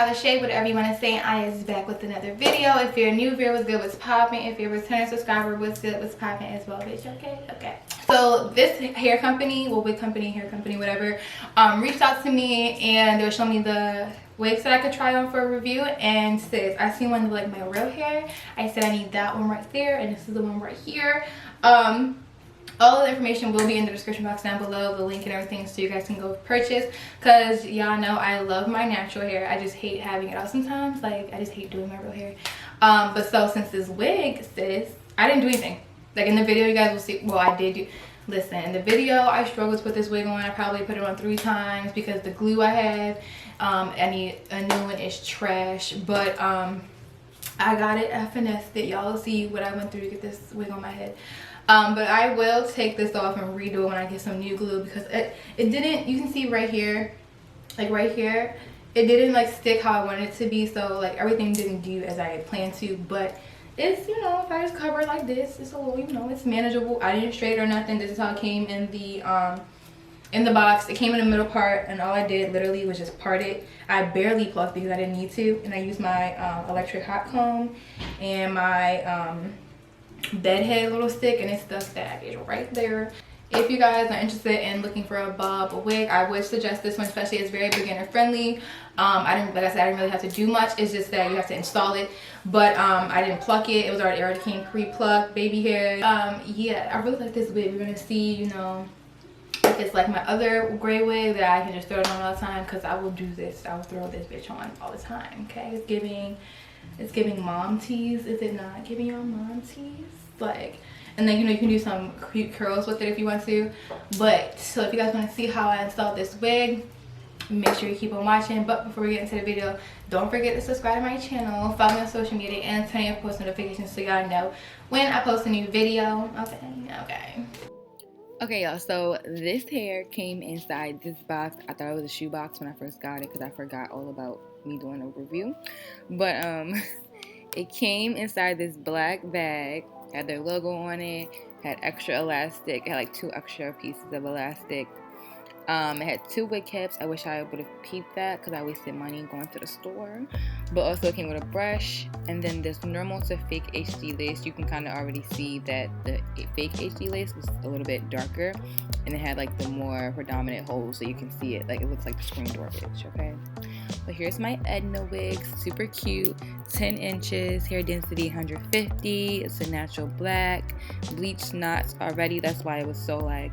Lashaii, whatever you want to say. I is back with another video. If you're a new viewer, what's good, what's popping? If you're a returning subscriber, what's good, what's popping as well, bitch. Okay. So this hair company, well, wig company, hair company, whatever, reached out to me and they were showing me the wigs that I could try on for a review. And sis, I seen one of like my real hair. I said I need that one right there, and this is the one right here. All of the information will be in the description box down below, the link and everything, so you guys can go purchase. Because y'all know I love my natural hair. I just hate having it out sometimes. Like, I just hate doing my real hair. But so since this wig, sis, I didn't do anything. Like in the video, you guys will see. Well, I did do. Listen, in the video, I struggled to put this wig on. I probably put it on 3 times because the glue I had, I need a new one, is trash. But I got it. I finessed it. Y'all will see what I went through to get this wig on my head. But I will take this off and redo it when I get some new glue, because it didn't, you can see right here, like right here, it didn't like stick how I wanted it to be. So like everything didn't do as I had planned to, but it's, you know, if I just cover it like this, it's a little, you know, it's manageable. I didn't straight or nothing. This is how it came in the box. It came in the middle part, and all I did literally was just part it. I barely plucked because I didn't need to, and I used my electric hot comb and my bed head little stick, and it stuck that is right there. If you guys are interested in looking for a bob or wig, I would suggest this one, especially. It's very beginner friendly. Like I said, I didn't really have to do much. It's just that you have to install it, but I didn't pluck it. It already came pre-plucked, baby hair. Yeah, I really like this wig. We're gonna see, you know, if it's like my other gray wig that I can just throw it on all the time, because I will do this. I will throw this bitch on all the time. Okay, it's giving mom tease. Is it not giving y'all mom tease? Like, and then, you know, you can do some cute curls with it if you want to. But so if you guys want to see how I installed this wig, make sure you keep on watching. But before we get into the video, don't forget to subscribe to my channel, follow me on social media, and turn on your post notifications so y'all know when I post a new video. Okay, y'all, so this hair came inside this box. I thought it was a shoe box when I first got it, because I forgot all about me doing a review. But it came inside this black bag, had their logo on it, had extra elastic, it had like 2 extra pieces of elastic. It had 2 wig caps. I wish I would have peeped that, because I wasted money going to the store. But also it came with a brush, and then this normal to fake HD lace. You can kind of already see that the fake HD lace was a little bit darker, and it had like the more predominant holes, so you can see it. Like, it looks like the screen door bitch, okay? But here's my Edna wig, super cute, 10 inches, hair density 150. It's a natural black, bleached knots already. That's why it was so like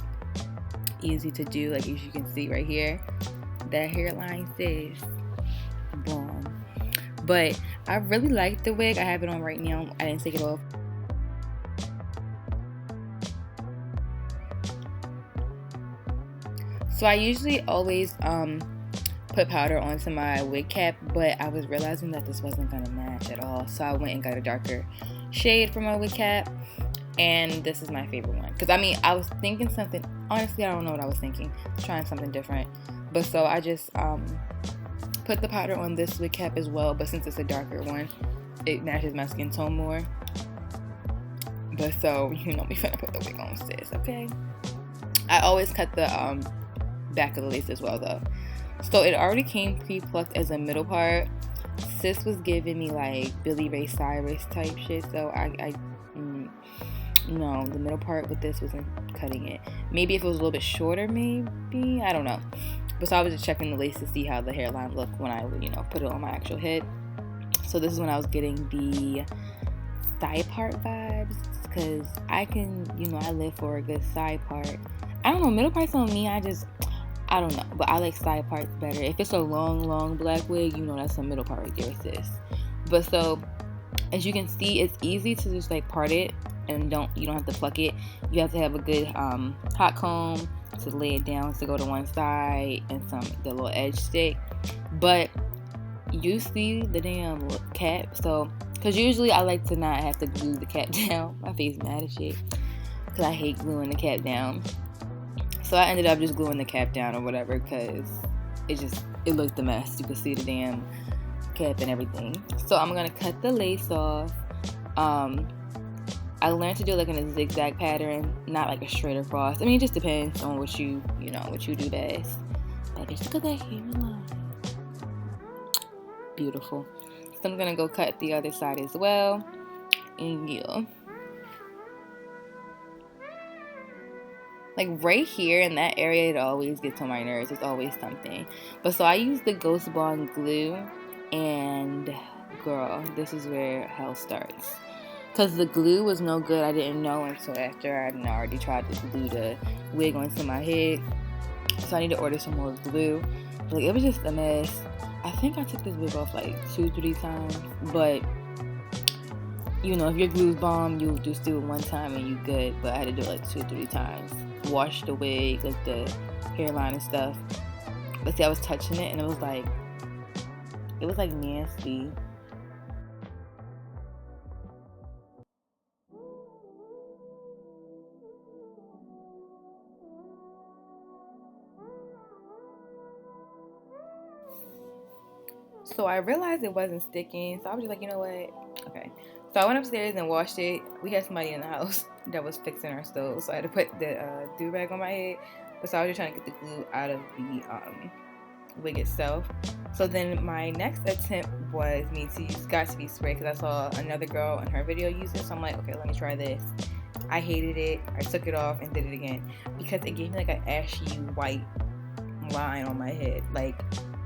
easy to do. Like, as you can see right here, that hairline says boom. But I really like the wig. I have it on right now. I didn't take it off. So I usually always put powder onto my wig cap, but I was realizing that this wasn't gonna match at all, so I went and got a darker shade for my wig cap, and this is my favorite one. Because I mean, I was thinking something, honestly I don't know what I was thinking, trying something different, but so I just put the powder on this wig cap as well, but since it's a darker one, it matches my skin tone more. But so, you know me finna put the wig on, sis, okay? I always cut the back of the lace as well though. So it already came pre-plucked as a middle part. Sis was giving me like Billy Ray Cyrus type shit, so no, the middle part with this wasn't cutting it. Maybe if it was a little bit shorter, maybe, I don't know. But so I was just checking the lace to see how the hairline looked when I, you know, put it on my actual head. So this is when I was getting the side part vibes, because I can, you know, I live for a good side part. I don't know, middle parts on me, I don't know, but I like side parts better. If it's a long black wig, you know that's a middle part right there, sis. But so, as you can see, it's easy to just like part it, and you don't have to pluck it. You have to have a good hot comb to lay it down to go to one side, and the little edge stick. But you see the damn cap, so, because usually I like to not have to glue the cap down. My face mad as shit, because I hate gluing the cap down. So I ended up just gluing the cap down or whatever, because it looked a mess. You could see the damn cap and everything. So I'm gonna cut the lace off. I learned to do like in a zigzag pattern, not like a straight across. I mean, it just depends on what you do best. Like, just look at that hairline. beautiful. So I'm gonna go cut the other side as well. And yeah, like right here in that area, it always gets on my nerves. It's always something. But so I use the Ghost Bond glue, and girl, this is where hell starts. Because the glue was no good. I didn't know until after I already tried to glue the wig onto my head. So I need to order some more glue. But like, it was just a mess. I think I took this wig off like 2-3 times. But you know, if your glue's bomb, you just do it one time and you good. But I had to do it like 2-3 times. Wash the wig, like the hairline and stuff. But see, I was touching it and it was like nasty. So I realized it wasn't sticking, so I was just like, you know what? Okay. So I went upstairs and washed it. We had somebody in the house that was fixing our stove, so I had to put the do-rag on my head. But so I was just trying to get the glue out of the wig itself. So then my next attempt was me to use Got2b spray, because I saw another girl in her video use it. So I'm like, okay, let me try this. I hated it. I took it off and did it again because it gave me like an ashy white line on my head. Like,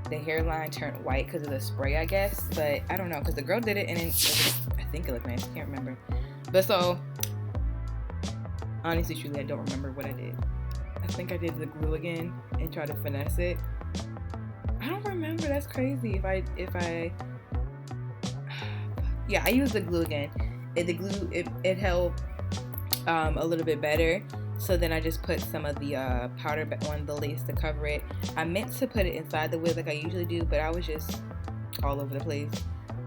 the hairline turned white because of the spray, I guess. But I don't know, because the girl did it and I think it looked nice. I can't remember. But so, honestly, truly, I don't remember what I did. I think I did the glue again and tried to finesse it. I don't remember. That's crazy. Yeah, I used the glue again. It held a little bit better. So then I just put some of the powder on the lace to cover it. I meant to put it inside the wig like I usually do, but I was just all over the place.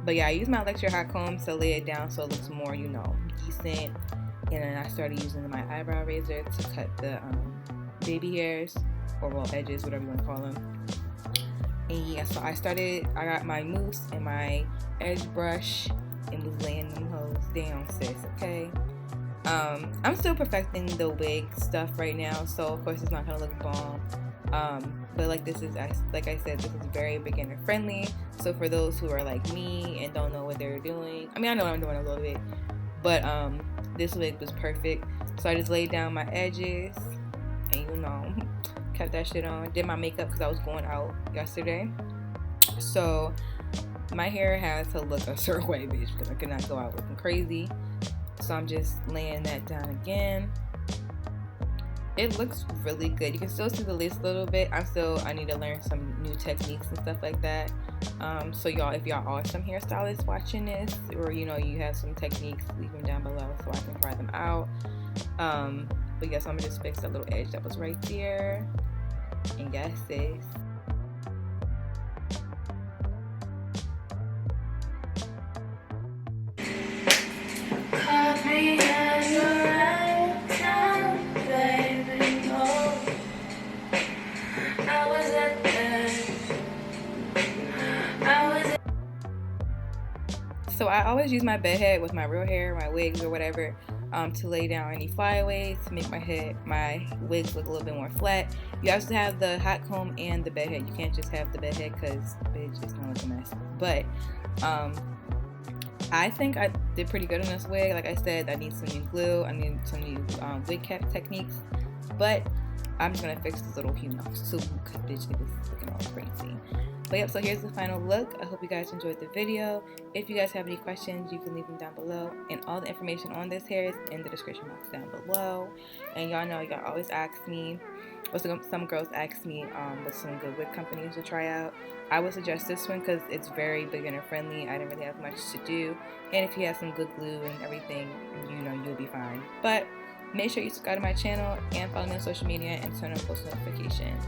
But yeah, I used my electric hot comb to lay it down so it looks more, you know, decent. And then I started using my eyebrow razor to cut the baby hairs, or well, edges, whatever you want to call them. And yeah, so I got my mousse and my edge brush and was laying them hoes down, sis, okay? I'm still perfecting the wig stuff right now, so of course it's not gonna look bomb. But like I said, this is very beginner friendly. So for those who are like me and don't know what they're doing, I mean, I know what I'm doing a little bit, but this wig was perfect. So I just laid down my edges and, you know, kept that shit on. Did my makeup because I was going out yesterday, so my hair has to look a certain way, bitch, because I could not go out looking crazy. So I'm just laying that down again. It looks really good. You can still see the lace a little bit. I need to learn some new techniques and stuff like that. So y'all, if y'all are some hairstylists watching this, or you know, you have some techniques, leave them down below so I can try them out. But yes, I'm gonna just fix that little edge that was right there. And yes, sis. So I always use my bed head with my real hair, my wigs or whatever, to lay down any flyaways, to make my wigs look a little bit more flat. You have to have the hot comb and the bed head. You can't just have the bed head because bitch, it's gonna look a mess. But I think I did pretty good on this wig. Like I said, I need some new glue. I need some new wig cap techniques. But I'm just gonna fix this little so bitch, it was looking all crazy. But yep, so here's the final look. I hope you guys enjoyed the video. If you guys have any questions, you can leave them down below. And all the information on this hair is in the description box down below. And y'all know, y'all always ask me, or some girls ask me with some good wig companies to try out. I would suggest this one because it's very beginner friendly. I didn't really have much to do. And if you have some good glue and everything, you know, you'll be fine. But make sure you subscribe to my channel and follow me on social media and turn on post notifications.